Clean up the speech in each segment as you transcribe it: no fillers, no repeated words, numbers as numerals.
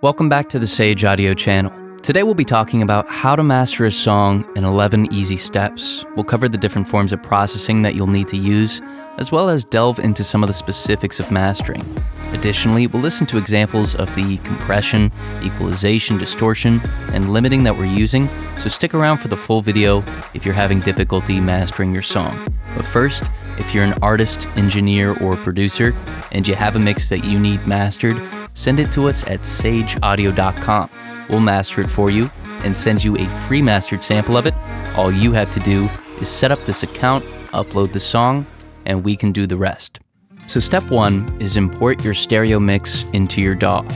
Welcome back to the Sage Audio channel. Today we'll be talking about how to master a song in 11 easy steps. We'll cover the different forms of processing that you'll need to use, as well as delve into some of the specifics of mastering. Additionally, we'll listen to examples of the compression, equalization, distortion, and limiting that we're using, so stick around for the full video if you're having difficulty mastering your song. But first, if you're an artist, engineer, or producer, and you have a mix that you need mastered, send it to us at sageaudio.com. We'll master it for you and send you a free mastered sample of it. All you have to do is set up this account, upload the song, and we can do the rest. So step 1 is import your stereo mix into your DAW.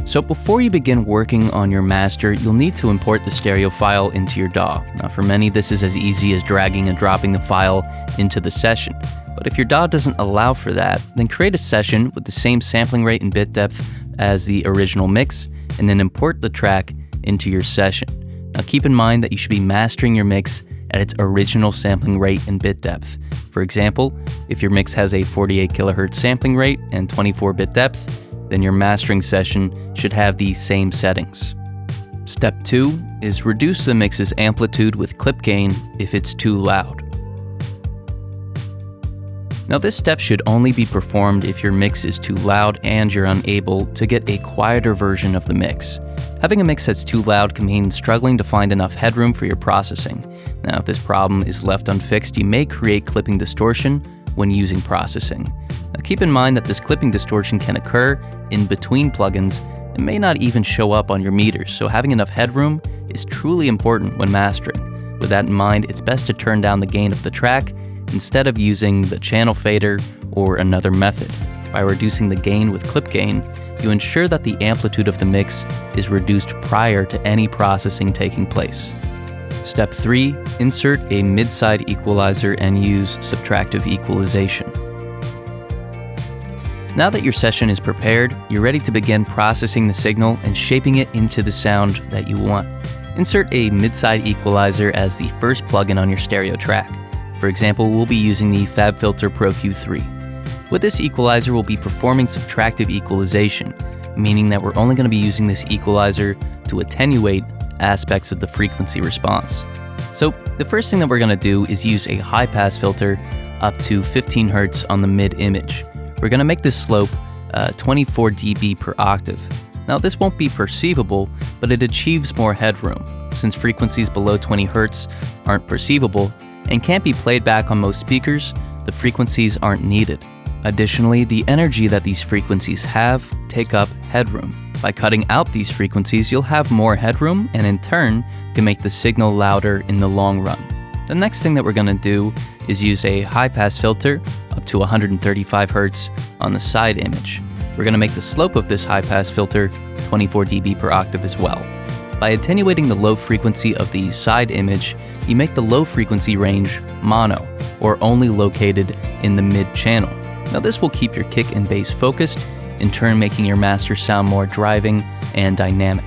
So before you begin working on your master, you'll need to import the stereo file into your DAW. Now for many, this is as easy as dragging and dropping the file into the session. But if your DAW doesn't allow for that, then create a session with the same sampling rate and bit depth as the original mix, and then import the track into your session. Now keep in mind that you should be mastering your mix at its original sampling rate and bit depth. For example, if your mix has a 48 kHz sampling rate and 24 bit depth, then your mastering session should have these same settings. Step 2 is reduce the mix's amplitude with clip gain if it's too loud. Now this step should only be performed if your mix is too loud and you're unable to get a quieter version of the mix. Having a mix that's too loud can mean struggling to find enough headroom for your processing. Now if this problem is left unfixed, you may create clipping distortion when using processing. Now keep in mind that this clipping distortion can occur in between plugins and may not even show up on your meters, so having enough headroom is truly important when mastering. With that in mind, it's best to turn down the gain of the track instead of using the channel fader or another method. By reducing the gain with clip gain, you ensure that the amplitude of the mix is reduced prior to any processing taking place. Step 3, insert a mid-side equalizer and use subtractive equalization. Now that your session is prepared, you're ready to begin processing the signal and shaping it into the sound that you want. Insert a mid-side equalizer as the first plugin on your stereo track. For example, we'll be using the FabFilter Pro Q3. With this equalizer, we'll be performing subtractive equalization, meaning that we're only going to be using this equalizer to attenuate aspects of the frequency response. So the first thing that we're going to do is use a high-pass filter up to 15 Hz on the mid-image. We're going to make this slope 24 dB per octave. Now this won't be perceivable, but it achieves more headroom. Since frequencies below 20 Hz aren't perceivable, and can't be played back on most speakers, the frequencies aren't needed. Additionally, the energy that these frequencies have take up headroom. By cutting out these frequencies, you'll have more headroom and in turn can make the signal louder in the long run. The next thing that we're going to do is use a high-pass filter up to 135 Hz on the side image. We're going to make the slope of this high-pass filter 24 dB per octave as well. By attenuating the low frequency of the side image, you make the low frequency range mono, or only located in the mid-channel. Now this will keep your kick and bass focused, in turn making your master sound more driving and dynamic.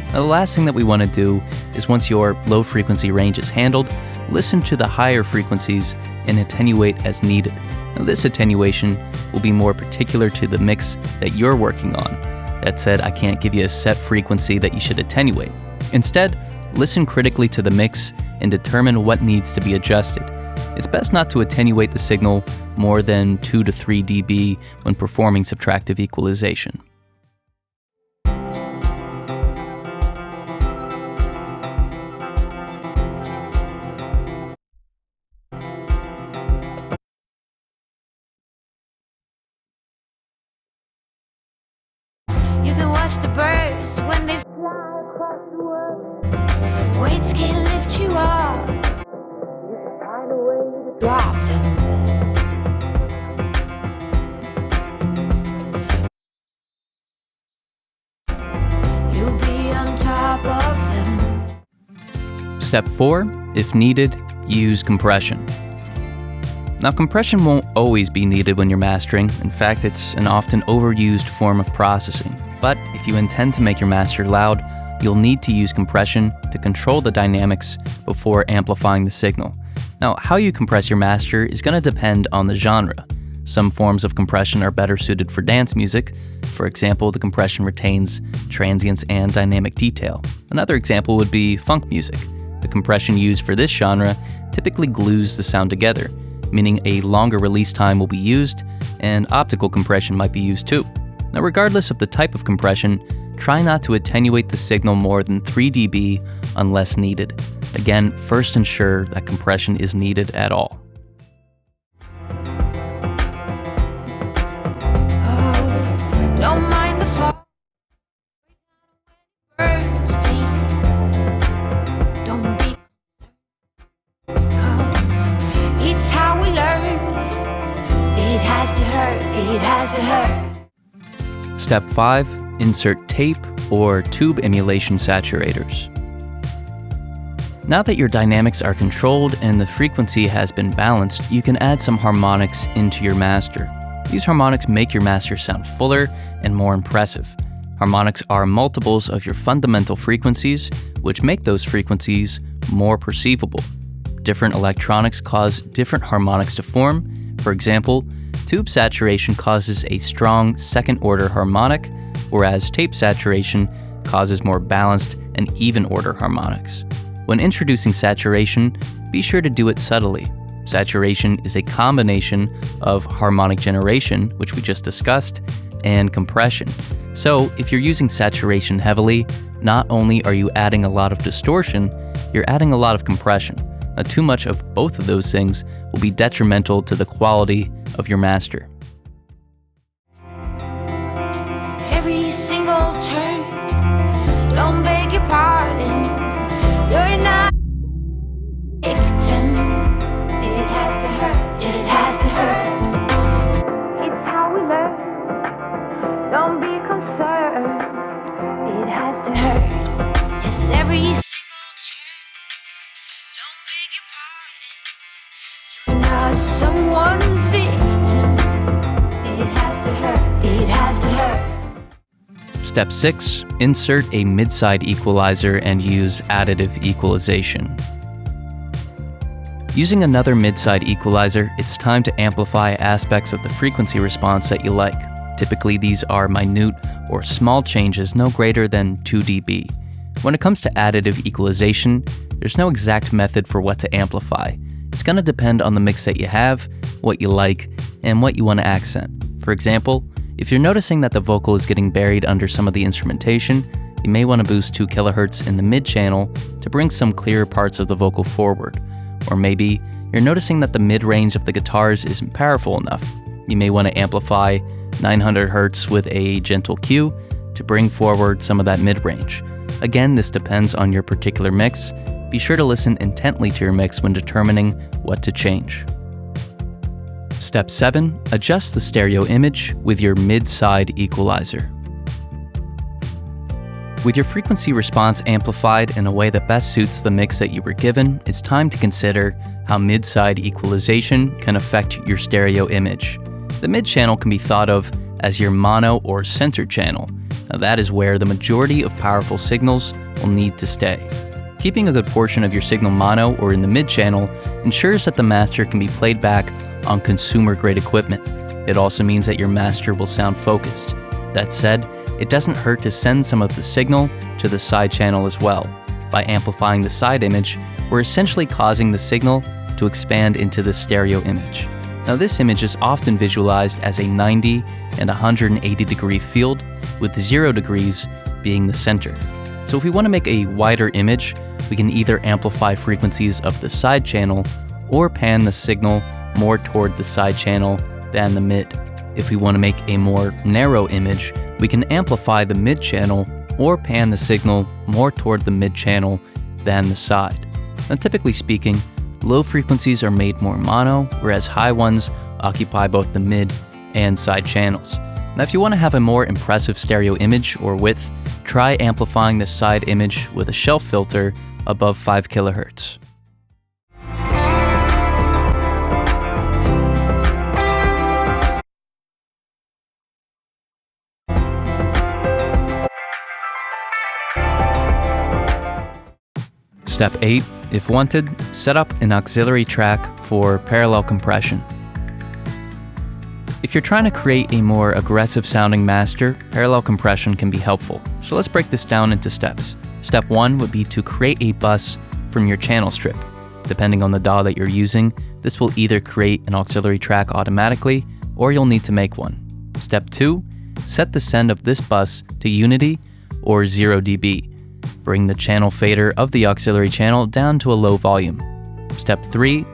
Now the last thing that we want to do is, once your low frequency range is handled, listen to the higher frequencies and attenuate as needed. Now this attenuation will be more particular to the mix that you're working on. That said, I can't give you a set frequency that you should attenuate. Instead, listen critically to the mix and determine what needs to be adjusted. It's best not to attenuate the signal more than 2 to 3 dB when performing subtractive equalization. You can watch the birds when they fly across the world. Weights can't lift you up. You can find a way to drop them. You'll be on top of them. Step 4, if needed, use compression. Now compression won't always be needed when you're mastering. In fact, it's an often overused form of processing. But if you intend to make your master loud, you'll need to use compression to control the dynamics before amplifying the signal. Now, how you compress your master is going to depend on the genre. Some forms of compression are better suited for dance music. For example, the compression retains transients and dynamic detail. Another example would be funk music. The compression used for this genre typically glues the sound together, meaning a longer release time will be used, and optical compression might be used too. Now, regardless of the type of compression, try not to attenuate the signal more than 3 dB unless needed. Again, first ensure that compression is needed at all. Don't mind the fall. Birds, please. Don't be cause it's how we learn. It has to hurt. It has to hurt. Step 5. Insert tape or tube emulation saturators. Now that your dynamics are controlled and the frequency has been balanced, you can add some harmonics into your master. These harmonics make your master sound fuller and more impressive. Harmonics are multiples of your fundamental frequencies, which make those frequencies more perceivable. Different electronics cause different harmonics to form. For example, tube saturation causes a strong second-order harmonic, whereas tape saturation causes more balanced and even-order harmonics. When introducing saturation, be sure to do it subtly. Saturation is a combination of harmonic generation, which we just discussed, and compression. So, if you're using saturation heavily, not only are you adding a lot of distortion, you're adding a lot of compression. Now, too much of both of those things will be detrimental to the quality of your master. Every single turn. Don't beg your pardon. You're not a victim. It has to hurt. Just has to hurt. It's how we learn. Don't be concerned. It has to hurt. Yes, every single turn. Don't beg your pardon. You're not someone's victim. It has to hurt. It has to hurt. Step 6. Insert a mid-side equalizer and use additive equalization. Using another mid-side equalizer, it's time to amplify aspects of the frequency response that you like. Typically, these are minute or small changes no greater than 2 dB. When it comes to additive equalization, there's no exact method for what to amplify. It's going to depend on the mix that you have, what you like, and what you want to accent. For example, if you're noticing that the vocal is getting buried under some of the instrumentation, you may want to boost 2 kHz in the mid-channel to bring some clearer parts of the vocal forward. Or maybe you're noticing that the mid-range of the guitars isn't powerful enough. You may want to amplify 900 Hz with a gentle Q to bring forward some of that mid-range. Again, this depends on your particular mix. Be sure to listen intently to your mix when determining what to change. Step 7. Adjust the stereo image with your mid-side equalizer. With your frequency response amplified in a way that best suits the mix that you were given, it's time to consider how mid-side equalization can affect your stereo image. The mid-channel can be thought of as your mono or center channel. Now, that is where the majority of powerful signals will need to stay. Keeping a good portion of your signal mono or in the mid-channel ensures that the master can be played back on consumer-grade equipment. It also means that your master will sound focused. That said, it doesn't hurt to send some of the signal to the side channel as well. By amplifying the side image, we're essentially causing the signal to expand into the stereo image. Now, this image is often visualized as a 90 and 180 degree field, with 0 degrees being the center. So if we want to make a wider image, we can either amplify frequencies of the side channel or pan the signal more toward the side channel than the mid. If we want to make a more narrow image, we can amplify the mid channel or pan the signal more toward the mid channel than the side. Now, typically speaking, low frequencies are made more mono, whereas high ones occupy both the mid and side channels. Now, if you want to have a more impressive stereo image or width, try amplifying the side image with a shelf filter above 5 kHz. Step 8. If wanted, set up an auxiliary track for parallel compression. If you're trying to create a more aggressive sounding master, parallel compression can be helpful. So let's break this down into steps. Step 1 would be to create a bus from your channel strip. Depending on the DAW that you're using, this will either create an auxiliary track automatically, or you'll need to make one. Step 2, set the send of this bus to unity or 0 dB. Bring the channel fader of the auxiliary channel down to a low volume. Step 3,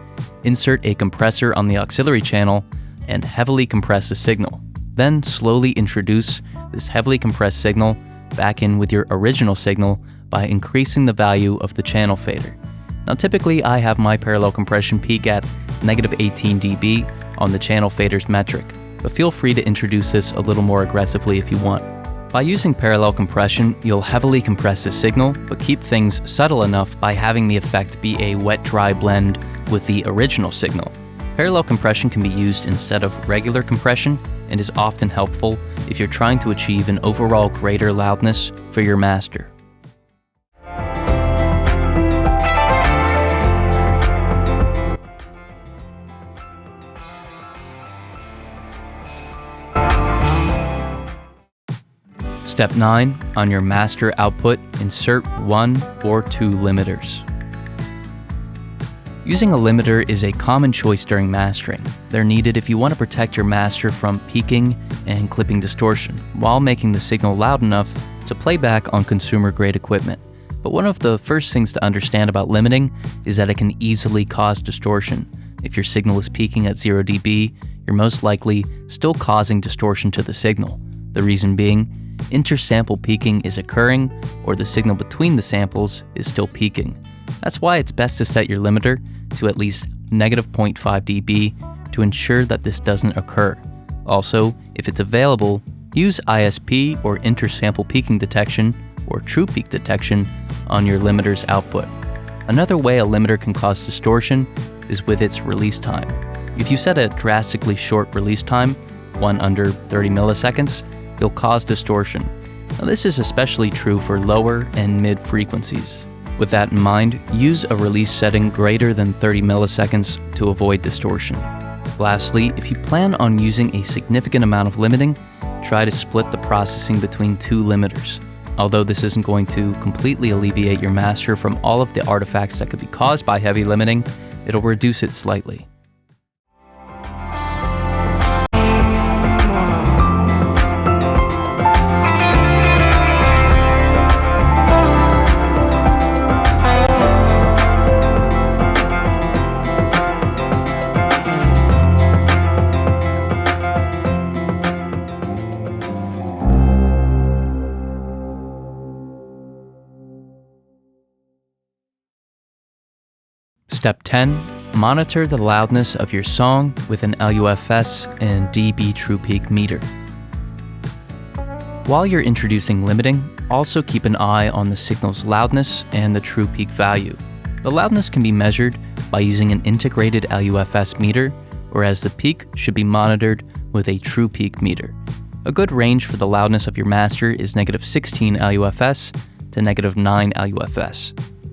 insert a compressor on the auxiliary channel and heavily compress the signal. Then slowly introduce this heavily compressed signal back in with your original signal by increasing the value of the channel fader. Now typically I have my parallel compression peak at -18 dB on the channel fader's metric, but feel free to introduce this a little more aggressively if you want. By using parallel compression, you'll heavily compress the signal, but keep things subtle enough by having the effect be a wet-dry blend with the original signal. Parallel compression can be used instead of regular compression and is often helpful if you're trying to achieve an overall greater loudness for your master. Step 9, on your master output, insert 1 or 2 limiters. Using a limiter is a common choice during mastering. They're needed if you want to protect your master from peaking and clipping distortion, while making the signal loud enough to play back on consumer-grade equipment. But one of the first things to understand about limiting is that it can easily cause distortion. If your signal is peaking at 0 dB, you're most likely still causing distortion to the signal. The reason being, intersample peaking is occurring, or the signal between the samples is still peaking. That's why it's best to set your limiter to at least -0.5 dB to ensure that this doesn't occur. Also, if it's available, use ISP or intersample peaking detection or true peak detection on your limiter's output. Another way a limiter can cause distortion is with its release time. If you set a drastically short release time, one under 30 milliseconds, you'll cause distortion. Now, this is especially true for lower and mid frequencies. With that in mind, use a release setting greater than 30 milliseconds to avoid distortion. Lastly, if you plan on using a significant amount of limiting, try to split the processing between 2 limiters. Although this isn't going to completely alleviate your master from all of the artifacts that could be caused by heavy limiting, it'll reduce it slightly. Step 10. Monitor the loudness of your song with an LUFS and dB True Peak meter. While you're introducing limiting, also keep an eye on the signal's loudness and the true peak value. The loudness can be measured by using an integrated LUFS meter, whereas the peak should be monitored with a true peak meter. A good range for the loudness of your master is -16 LUFS to -9 LUFS.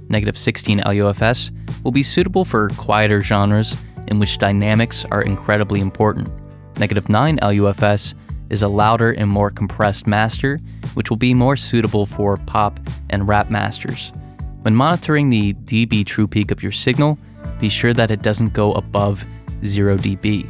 -16 LUFS will be suitable for quieter genres in which dynamics are incredibly important. -9 LUFS is a louder and more compressed master, which will be more suitable for pop and rap masters. When monitoring the dB true peak of your signal, be sure that it doesn't go above 0 dB.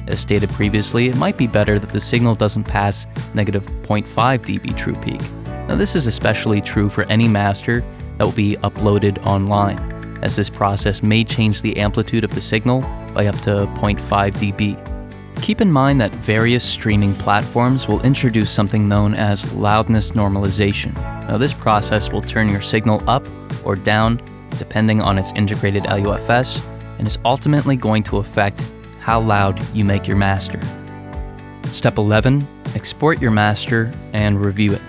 As stated previously, it might be better that the signal doesn't pass -0.5 dB true peak. Now, this is especially true for any master that will be uploaded online, as this process may change the amplitude of the signal by up to 0.5 dB. Keep in mind that various streaming platforms will introduce something known as loudness normalization. Now, this process will turn your signal up or down depending on its integrated LUFS, and is ultimately going to affect how loud you make your master. Step 11. Export your master and review it.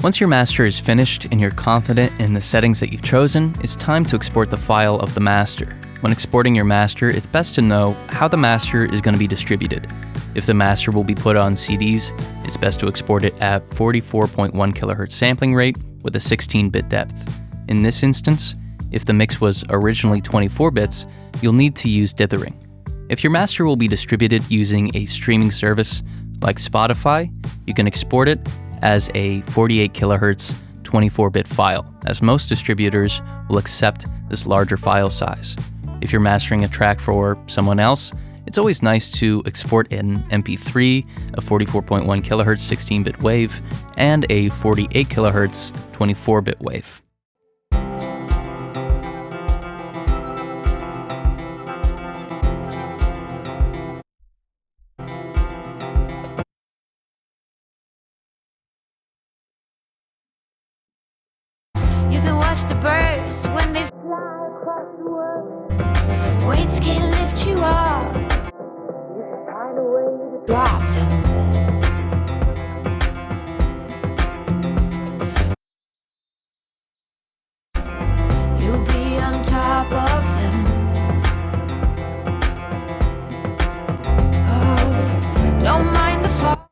Once your master is finished and you're confident in the settings that you've chosen, it's time to export the file of the master. When exporting your master, it's best to know how the master is going to be distributed. If the master will be put on CDs, it's best to export it at 44.1 kHz sampling rate with a 16-bit depth. In this instance, if the mix was originally 24 bits, you'll need to use dithering. If your master will be distributed using a streaming service like Spotify, you can export it as a 48 kHz 24-bit file, as most distributors will accept this larger file size. If you're mastering a track for someone else, it's always nice to export an MP3, a 44.1 kHz 16-bit wave, and a 48 kHz 24-bit wave. You can watch the birds when they fly across the world. Weights can't lift you up. You can find a way to drop them. You'll be on top of them. Oh, don't mind the fall.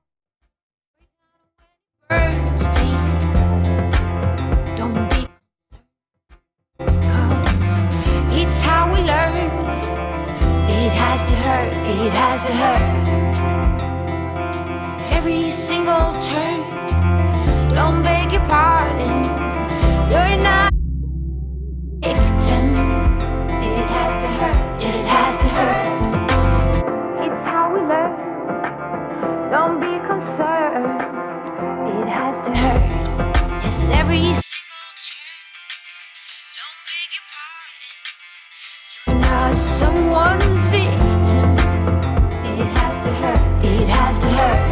Birds, please. Don't be. It's how we learn. It has to hurt, it has to hurt. Every single turn. Don't beg your pardon. You're not a victim. It has to hurt, just has to hurt. It's how we learn. Don't be concerned. It has to hurt. Yes, every single turn. Don't beg your pardon. You're not someone's victim. It has to hurt. It has to hurt.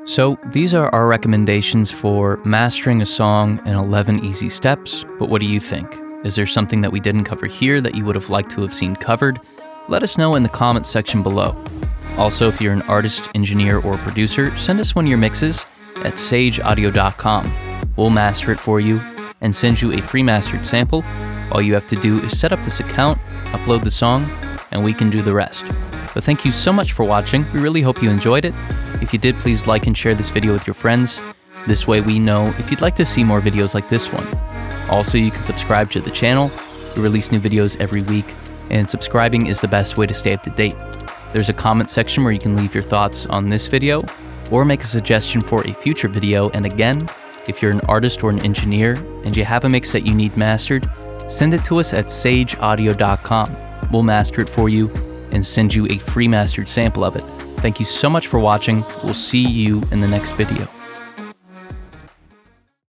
So these are our recommendations for mastering a song in 11 easy steps, but what do you think? Is there something that we didn't cover here that you would have liked to have seen covered? Let us know in the comments section below. Also, if you're an artist, engineer, or producer, send us one of your mixes at sageaudio.com. We'll master it for you and send you a free mastered sample. All you have to do is set up this account, upload the song, and we can do the rest. But thank you so much for watching. We really hope you enjoyed it. If you did, please like and share this video with your friends. This way we know if you'd like to see more videos like this one. Also, you can subscribe to the channel. We release new videos every week, and subscribing is the best way to stay up to date. There's a comment section where you can leave your thoughts on this video or make a suggestion for a future video. And again, if you're an artist or an engineer and you have a mix that you need mastered, send it to us at sageaudio.com. We'll master it for you and send you a free mastered sample of it. Thank you so much for watching. We'll see you in the next video.